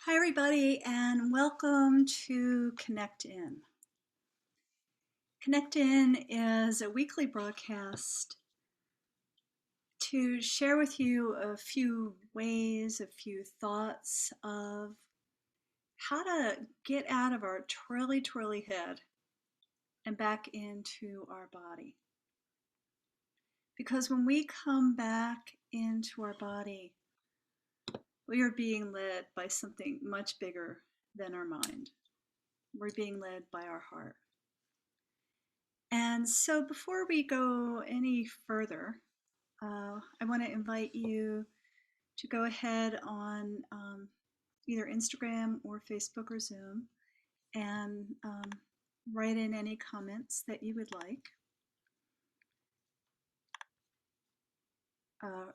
Hi, everybody, and welcome to Connect In. Connect In is a weekly broadcast to share with you a few ways, a few thoughts of how to get out of our twirly head and back into our body. Because when we come back into our body, we are being led by something much bigger than our mind. We're being led by our heart. And so before we go any further, I want to invite you to go ahead on either Instagram or Facebook or Zoom and write in any comments that you would like.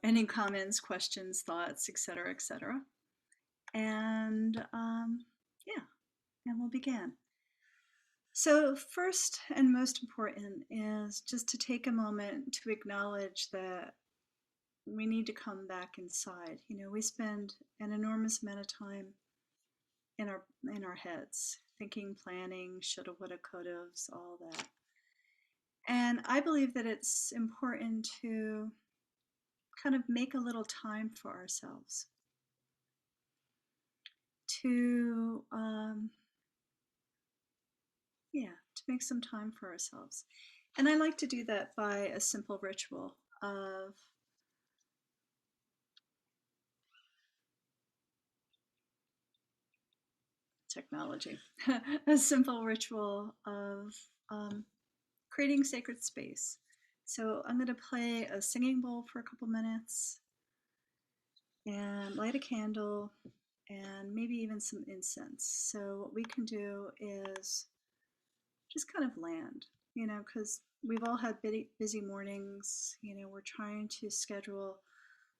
Any comments, questions, thoughts, etc., etc. And yeah, and we'll begin. So first and most important is just to take a moment to acknowledge that we need to come back inside. You know, we spend an enormous amount of time in our heads, thinking, planning, shoulda, woulda, couldas, all that. And I believe that it's important to kind of make a little time for ourselves, to to make some time for ourselves. And I like to do that by a simple ritual of technology, a simple ritual of creating sacred space. So I'm going to play a singing bowl for a couple minutes and light a candle and maybe even some incense. So what we can do is just kind of land, you know, because we've all had busy mornings. You know, we're trying to schedule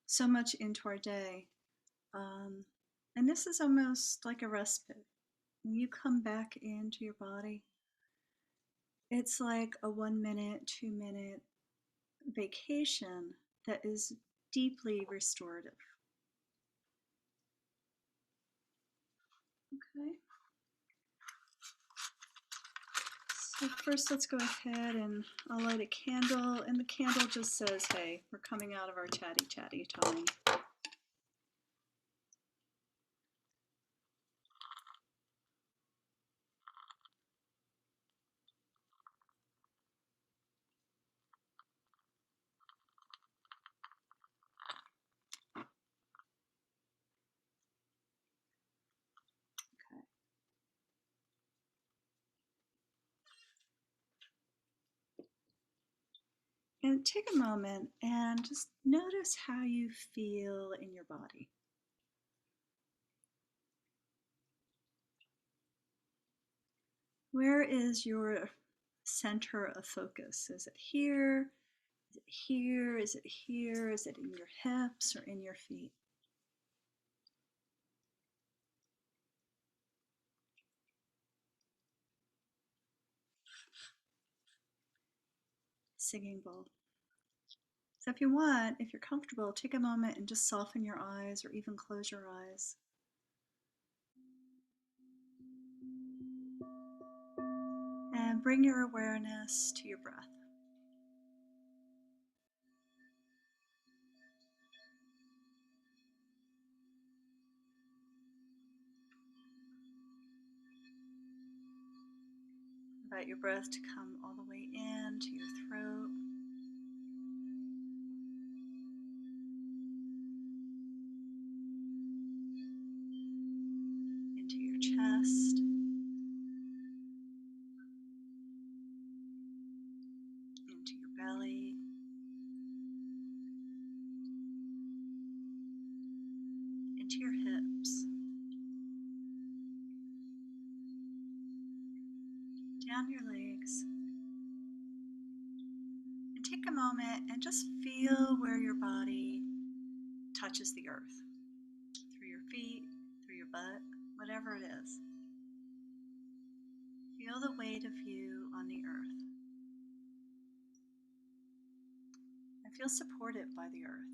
so much into our day. And this is almost like a respite. When you come back into your body, it's like a 1 minute, 2 minute vacation that is deeply restorative. Okay. So first let's go ahead and I'll light a candle, and the candle just says, hey, we're coming out of our chatty time. Okay. And take a moment and just notice how you feel in your body. Where is your center of focus? Is it here? Is it here? Is it here? Is it in your hips or in your feet? Singing bowl. So if you want, if you're comfortable, take a moment and just soften your eyes or even close your eyes. And bring your awareness to your breath. Invite your breath to come all the way in to your throat. Into your chest. Into your belly. Into your hips. Down your legs. And take a moment and just feel where your body touches the earth. Through your feet, through your butt, whatever it is. Feel the weight of you on the earth. And feel supported by the earth.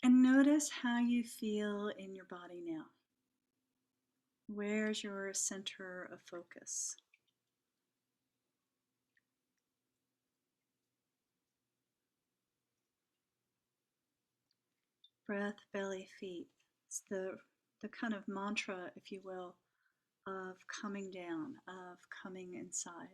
And notice how you feel in your body now. Where's your center of focus? Breath, belly, feet. It's the kind of mantra, if you will, of coming down, of coming inside.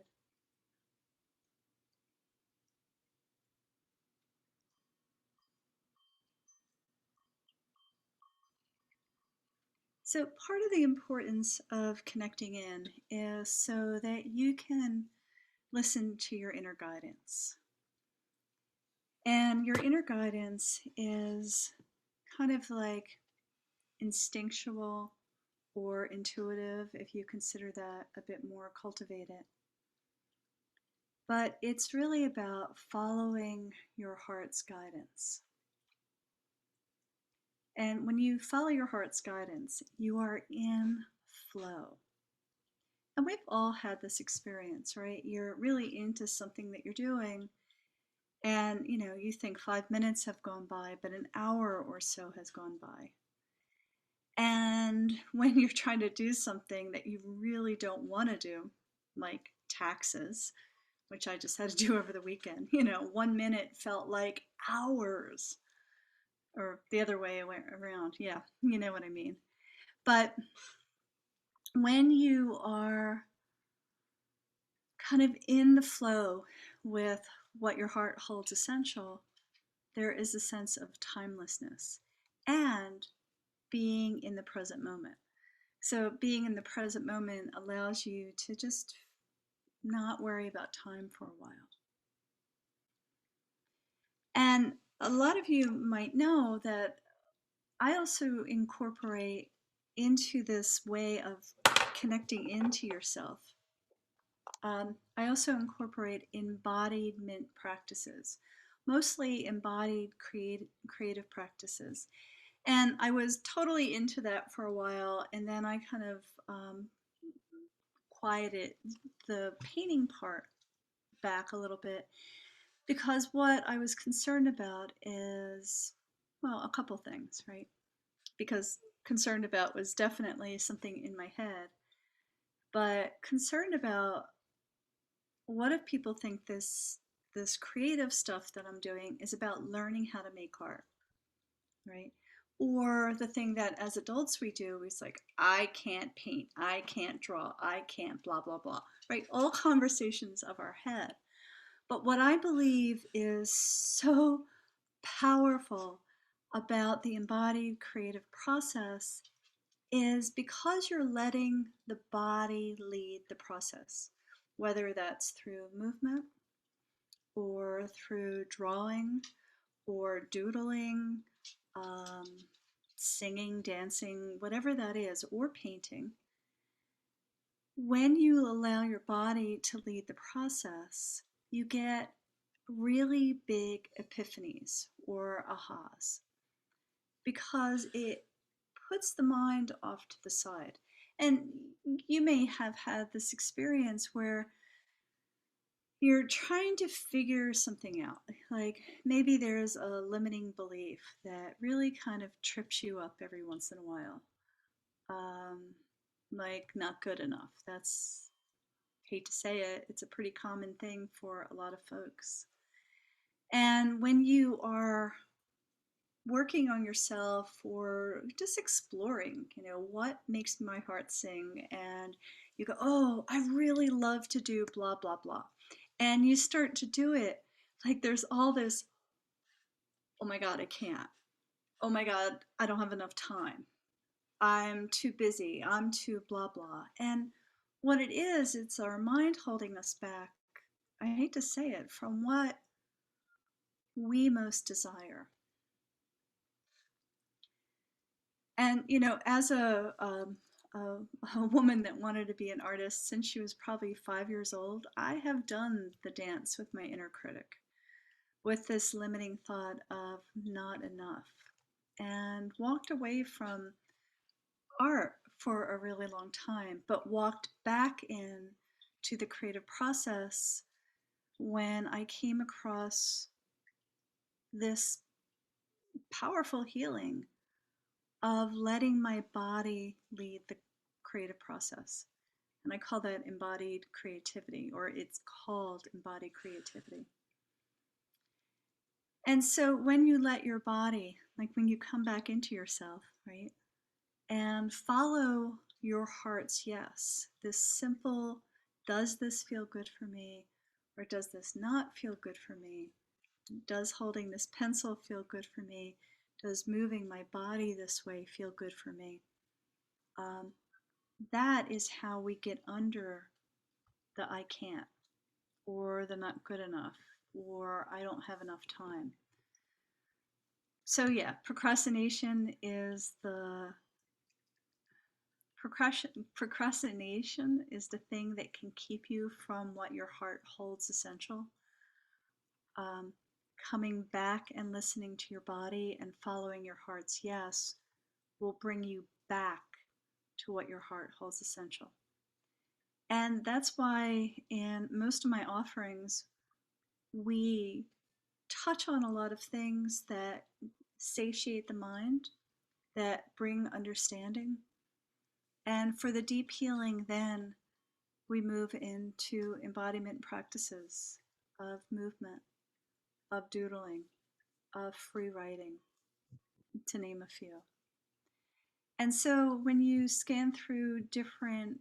So, part of the importance of connecting in is so that you can listen to your inner guidance. And your inner guidance is kind of like instinctual or intuitive, if you consider that a bit more cultivated. But it's really about following your heart's guidance. And when you follow your heart's guidance, you are in flow. And we've all had this experience, right? You're really into something that you're doing, and you think 5 minutes have gone by, but an hour or so has gone by. And when you're trying to do something that you really don't want to do, like taxes, which I just had to do over the weekend, 1 minute felt like hours, or the other way around. Yeah, you know what I mean. But when you are kind of in the flow with what your heart holds essential, there is a sense of timelessness and being in the present moment. So, being in the present moment allows you to just not worry about time for a while. And a lot of you might know that I also incorporate into this way of connecting into yourself. I also incorporate embodiment practices, mostly embodied creative practices. And I was totally into that for a while, and then I kind of quieted the painting part back a little bit, because what I was concerned about is, well, a couple things, right? Because concerned about was definitely something in my head, but concerned about, what if people think this creative stuff that I'm doing is about learning how to make art, right? Or the thing that as adults we do is like, I can't paint, I can't draw, I can't blah, blah, blah, right? All conversations of our head. But what I believe is so powerful about the embodied creative process is because you're letting the body lead the process, whether that's through movement or through drawing or doodling, um, singing, dancing, whatever that is, or painting. When you allow your body to lead the process, you get really big epiphanies or ahas, because it puts the mind off to the side. And you may have had this experience where you're trying to figure something out. Like maybe there's a limiting belief that really kind of trips you up every once in a while. Um, like not good enough. That's, hate to say it, it's a pretty common thing for a lot of folks. And when you are working on yourself or just exploring, what makes my heart sing, and you go, oh, I really love to do blah, blah, blah. And you start to do it, like there's all this, oh my God, I can't. Oh my God, I don't have enough time. I'm too busy. I'm too blah, blah. And what it is, it's our mind holding us back, I hate to say it, from what we most desire. And as a woman that wanted to be an artist since she was probably 5 years old, I have done the dance with my inner critic, with this limiting thought of not enough, and walked away from art for a really long time, but walked back in to the creative process when I came across this powerful healing of letting my body lead the creative process. And I call that embodied creativity, or it's called embodied creativity. And so when you let your body, like when you come back into yourself, right, and follow your heart's yes, this simple, does this feel good for me? Or does this not feel good for me? Does holding this pencil feel good for me? Does moving my body this way feel good for me? That is how we get under the I can't, or the not good enough, or I don't have enough time. So yeah, procrastination is the procrastination is the thing that can keep you from what your heart holds essential. Coming back and listening to your body and following your heart's yes will bring you back to what your heart holds essential. And that's why in most of my offerings, we touch on a lot of things that satiate the mind, that bring understanding. And for the deep healing, then we move into embodiment practices of movement, of doodling, of free writing, to name a few. And so when you scan through different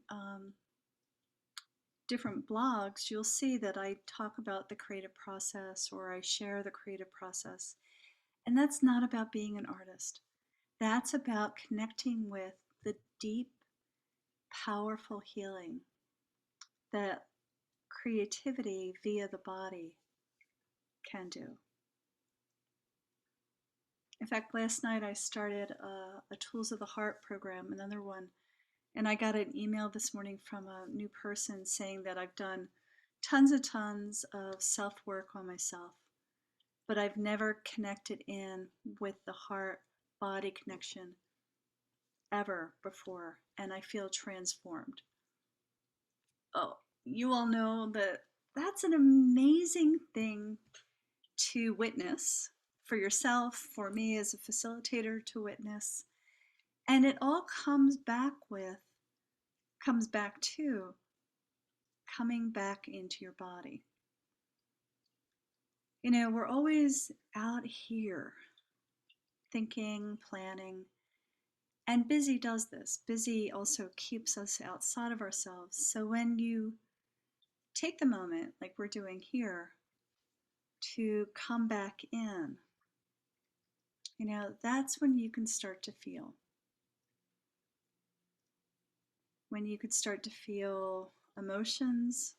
blogs, you'll see that I talk about the creative process, or I share the creative process. And that's not about being an artist. That's about connecting with the deep, powerful healing that creativity via the body can do. In fact, last night I started a Tools of the Heart program, another one, and I got an email this morning from a new person saying that I've done tons of self work on myself, but I've never connected in with the heart body connection ever before, and I feel transformed. Oh, you all know that that's an amazing thing to witness for yourself, for me as a facilitator to witness. And it all comes back to coming back into your body. You know, we're always out here thinking, planning, and busy does this. Busy also keeps us outside of ourselves. So when you take the moment, like we're doing here, to come back in, you know, that's when you can start to feel. When you could start to feel emotions,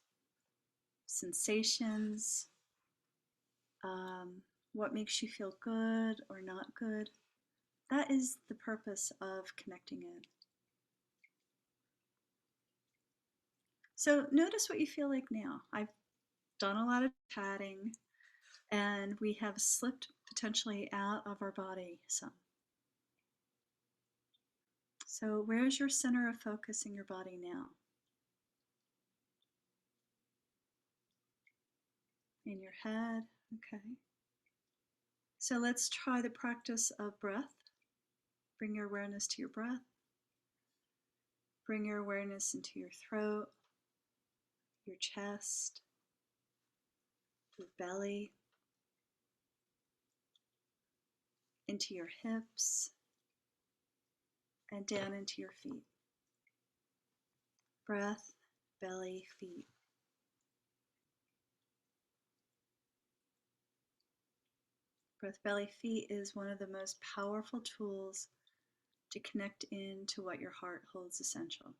sensations, what makes you feel good or not good. That is the purpose of connecting in. So notice what you feel like now. I've done a lot of chatting, and we have slipped potentially out of our body some. So where's your center of focus in your body now? In your head? Okay. So let's try the practice of breath. Bring your awareness to your breath. Bring your awareness into your throat, your chest, your belly, into your hips, and down into your feet. Breath, belly, feet. Breath, belly, feet is one of the most powerful tools to connect into what your heart holds essential.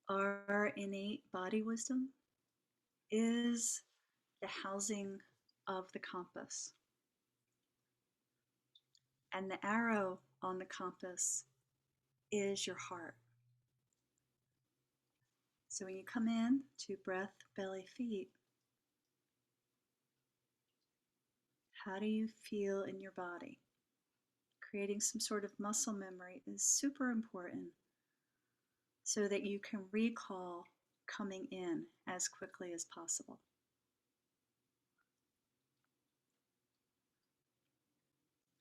Our innate body wisdom is the housing of the compass. And the arrow on the compass is your heart. So when you come in to breath, belly, feet, how do you feel in your body? Creating some sort of muscle memory is super important so that you can recall coming in as quickly as possible.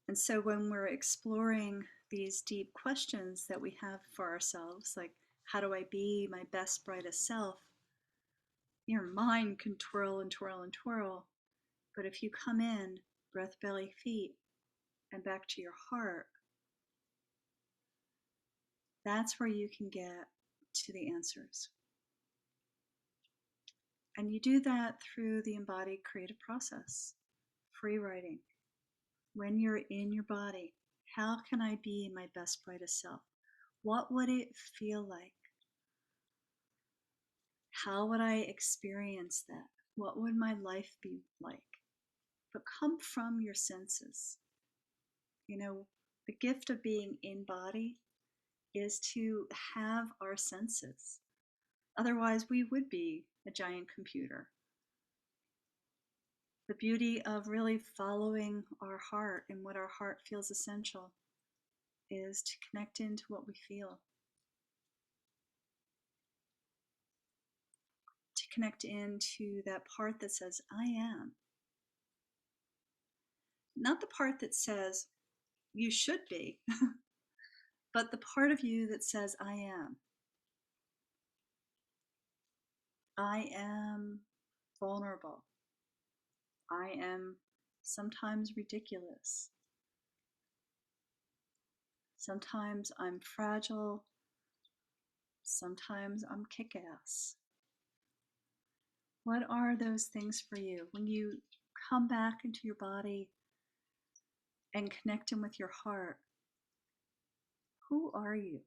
And so when we're exploring these deep questions that we have for ourselves, like, how do I be my best, brightest self? Your mind can twirl and twirl and twirl. But if you come in, breath, belly, feet, and back to your heart, that's where you can get to the answers. And you do that through the embodied creative process, free writing. When you're in your body, how can I be my best, brightest self? What would it feel like? How would I experience that? What would my life be like? But come from your senses. You know, the gift of being in body is to have our senses. Otherwise, we would be a giant computer. The beauty of really following our heart and what our heart feels essential is to connect into what we feel, to connect into that part that says, I am. Not the part that says, you should be, but the part of you that says, I am. I am vulnerable. I am sometimes ridiculous. Sometimes I'm fragile. Sometimes I'm kick ass. What are those things for you? When you come back into your body and connecting with your heart, who are you?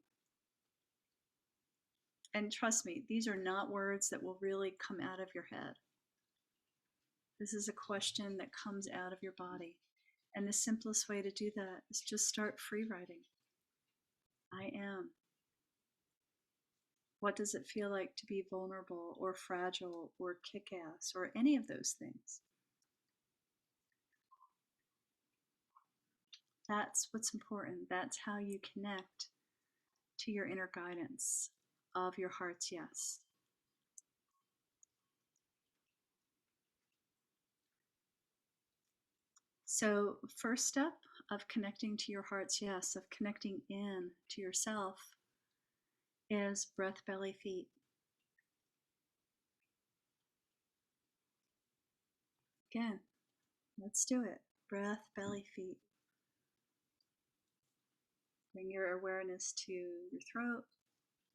And trust me, these are not words that will really come out of your head. This is a question that comes out of your body. And the simplest way to do that is just start free writing. I am. What does it feel like to be vulnerable or fragile or kick ass or any of those things? That's what's important. That's how you connect to your inner guidance of your heart's yes. So, first step of connecting to your heart's yes, of connecting in to yourself, is breath, belly, feet. Again, let's do it. Breath, belly, feet. Bring your awareness to your throat,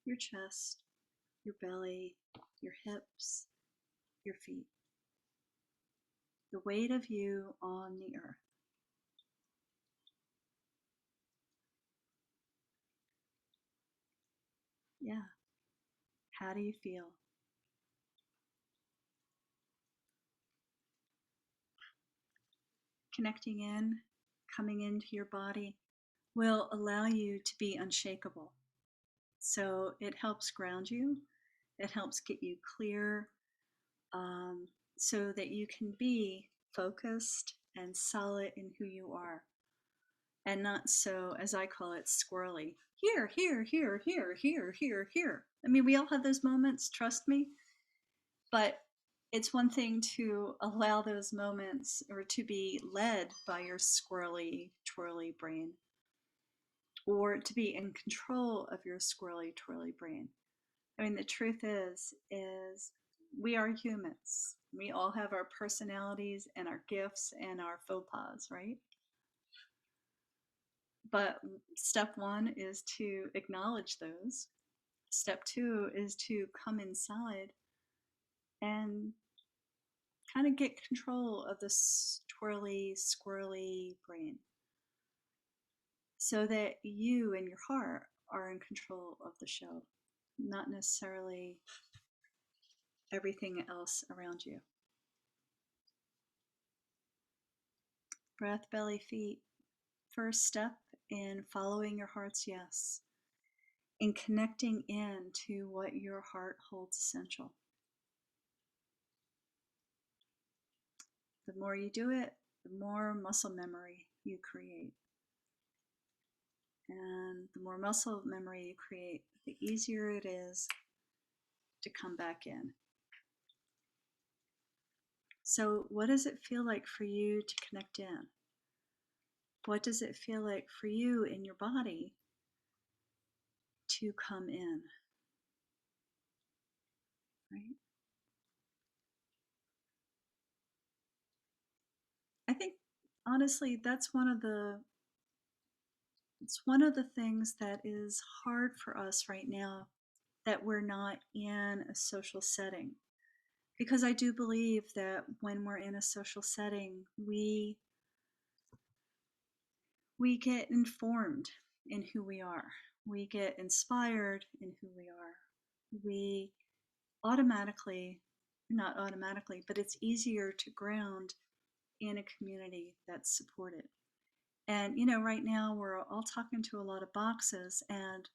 your chest, your belly, your hips, your feet. The weight of you on the earth. Yeah. How do you feel? Connecting in, coming into your body will allow you to be unshakable. So it helps ground you, it helps get you clear, so that you can be focused and solid in who you are, and not so, as I call it, squirrely. Here, here, here, here, here, here, here. I mean, we all have those moments, trust me, but it's one thing to allow those moments or to be led by your squirrely, twirly brain, or to be in control of your squirrely, twirly brain. I mean, the truth is we are humans. We all have our personalities and our gifts and our faux pas, right? But step one is to acknowledge those. Step two is to come inside and kind of get control of this twirly, squirrely brain so that you and your heart are in control of the show, not necessarily everything else around you. Breath, belly, feet. First step in following your heart's yes, in connecting in to what your heart holds essential. The more you do it, the more muscle memory you create. And the more muscle memory you create, the easier it is to come back in. So, what does it feel like for you to connect in? What does it feel like for you in your body to come in, right? I think honestly that's one of the things that is hard for us right now, that we're not in a social setting. Because I do believe that when we're in a social setting, we get informed in who we are. We get inspired in who we are. We automatically, not automatically, but it's easier to ground in a community that's supported. And, right now we're all talking to a lot of boxes, and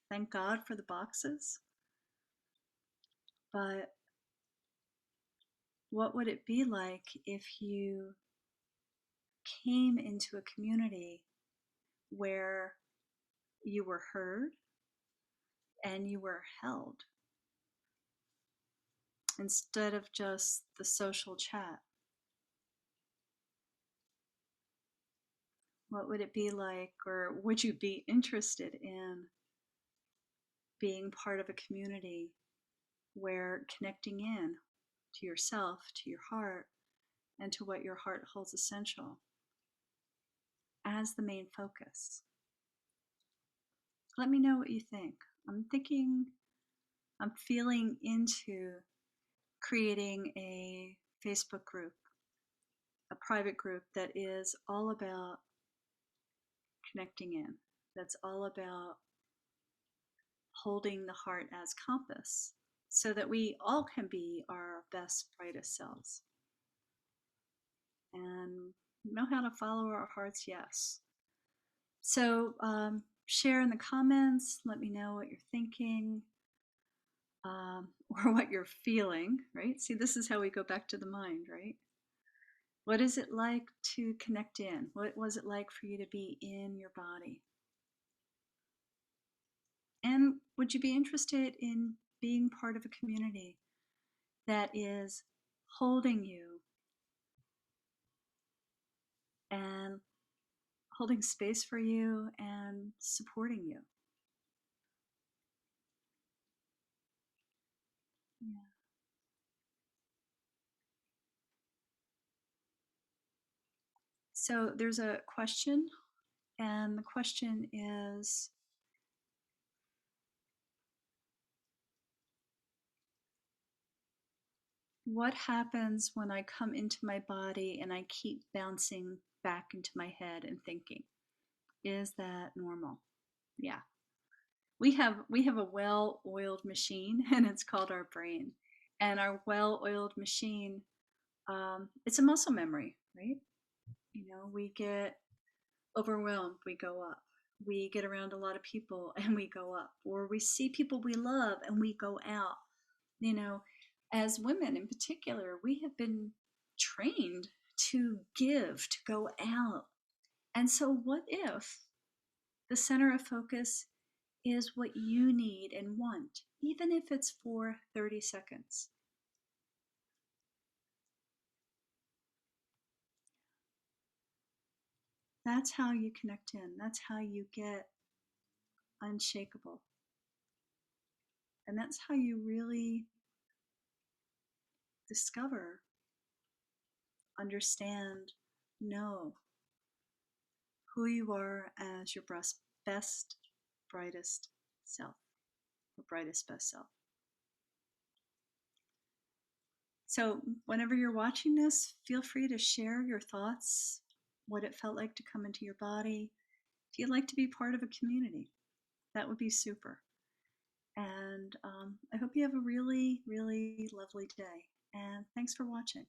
thank God for the boxes. But what would it be like if you came into a community where you were heard and you were held instead of just the social chat? What would it be like, or would you be interested in being part of a community where connecting in to yourself, to your heart, and to what your heart holds essential as the main focus? Let me know what you think. I'm feeling into creating a Facebook group, a private group that is all about connecting in, that's all about holding the heart as compass so that we all can be our best, brightest selves and know how to follow our hearts, yes. So share in the comments, let me know what you're thinking, or what you're feeling, right? See, this is how we go back to the mind, right? What is it like to connect in? What was it like for you to be in your body? And would you be interested in being part of a community that is holding you and holding space for you and supporting you? Yeah. So there's a question, and the question is, what happens when I come into my body and I keep bouncing back into my head and thinking? Is that normal? Yeah. We have a well-oiled machine, and it's called our brain. And our well-oiled machine, it's a muscle memory, right? We get overwhelmed, we go up. We get around a lot of people and we go up. Or we see people we love and we go out. You know, as women in particular, we have been trained to give, to go out. And so, what if the center of focus is what you need and want, even if it's for 30 seconds? That's how you connect in. That's how you get unshakable. And that's how you really discover, understand, know who you are as your best, brightest self, or brightest, best self. So, whenever you're watching this, feel free to share your thoughts, what it felt like to come into your body. If you'd like to be part of a community, that would be super. And I hope you have a really, really lovely day. And thanks for watching.